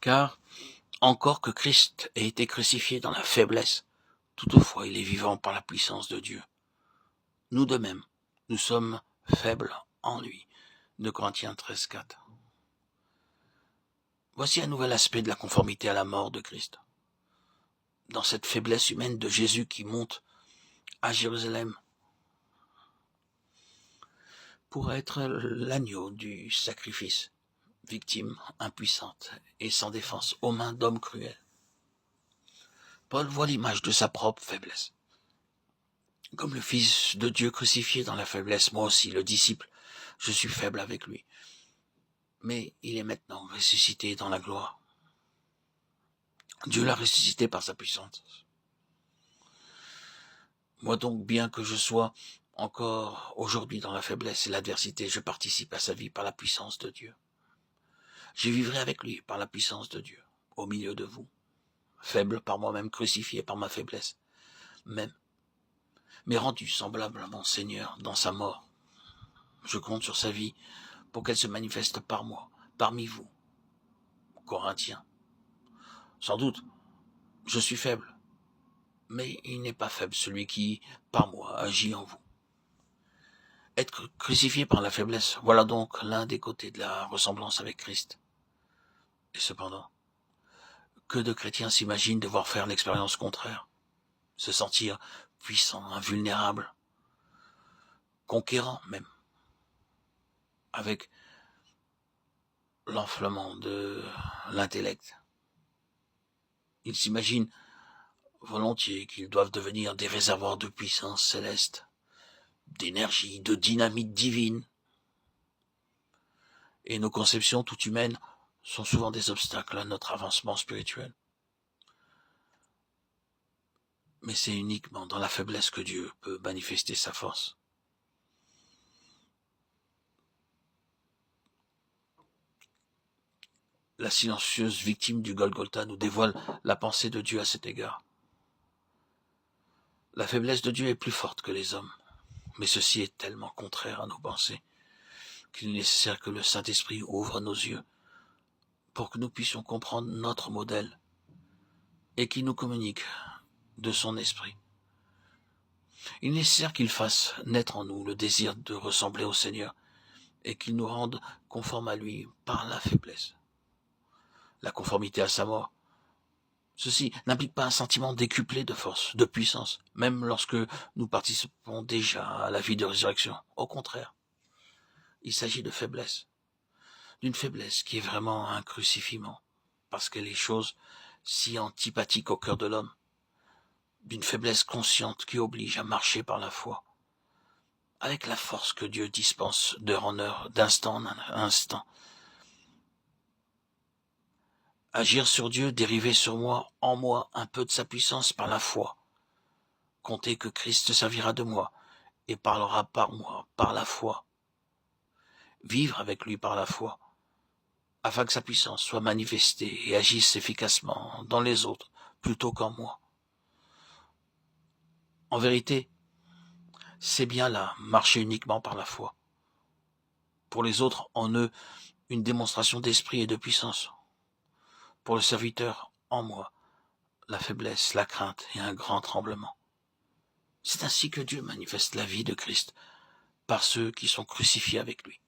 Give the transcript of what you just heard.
Car, encore que Christ ait été crucifié dans la faiblesse, toutefois il est vivant par la puissance de Dieu. Nous de même, nous sommes faibles en lui. 2 Corinthiens 13,4. Voici un nouvel aspect de la conformité à la mort de Christ. Dans cette faiblesse humaine de Jésus qui monte à Jérusalem pour être l'agneau du sacrifice, victime impuissante et sans défense aux mains d'hommes cruels. Paul voit l'image de sa propre faiblesse. Comme le Fils de Dieu crucifié dans la faiblesse, moi aussi, le disciple, je suis faible avec lui. Mais il est maintenant ressuscité dans la gloire. Dieu l'a ressuscité par sa puissance. Moi donc, bien que je sois encore aujourd'hui dans la faiblesse et l'adversité, je participe à sa vie par la puissance de Dieu. Je vivrai avec lui par la puissance de Dieu, au milieu de vous, faible par moi-même, crucifié par ma faiblesse, même, mais rendu semblable à mon Seigneur dans sa mort. Je compte sur sa vie pour qu'elle se manifeste par moi, parmi vous, Corinthiens. Sans doute, je suis faible, mais il n'est pas faible celui qui, par moi, agit en vous. Être crucifié par la faiblesse, voilà donc l'un des côtés de la ressemblance avec Christ. Et cependant, que de chrétiens s'imaginent devoir faire l'expérience contraire, se sentir puissant, invulnérable, conquérant même, avec l'enflement de l'intellect. Ils s'imaginent volontiers qu'ils doivent devenir des réservoirs de puissance céleste, d'énergie, de dynamite divine. Et nos conceptions toutes humaines sont souvent des obstacles à notre avancement spirituel. Mais c'est uniquement dans la faiblesse que Dieu peut manifester sa force. La silencieuse victime du Golgotha nous dévoile la pensée de Dieu à cet égard. La faiblesse de Dieu est plus forte que les hommes, mais ceci est tellement contraire à nos pensées qu'il est nécessaire que le Saint-Esprit ouvre nos yeux pour que nous puissions comprendre notre modèle et qu'il nous communique de son esprit. Il est nécessaire qu'il fasse naître en nous le désir de ressembler au Seigneur et qu'il nous rende conformes à lui par la faiblesse. La conformité à sa mort, ceci n'implique pas un sentiment décuplé de force, de puissance, même lorsque nous participons déjà à la vie de résurrection. Au contraire, il s'agit de faiblesse, d'une faiblesse qui est vraiment un crucifiement, parce qu'elle est chose si antipathique au cœur de l'homme, d'une faiblesse consciente qui oblige à marcher par la foi, avec la force que Dieu dispense d'heure en heure, d'instant en instant. Agir sur Dieu, dériver sur moi, en moi, un peu de sa puissance par la foi. Compter que Christ servira de moi et parlera par moi, par la foi. Vivre avec lui par la foi, afin que sa puissance soit manifestée et agisse efficacement dans les autres plutôt qu'en moi. En vérité, c'est bien là, marcher uniquement par la foi. Pour les autres, en eux, une démonstration d'esprit et de puissance. Pour le serviteur, en moi, la faiblesse, la crainte et un grand tremblement. C'est ainsi que Dieu manifeste la vie de Christ par ceux qui sont crucifiés avec lui.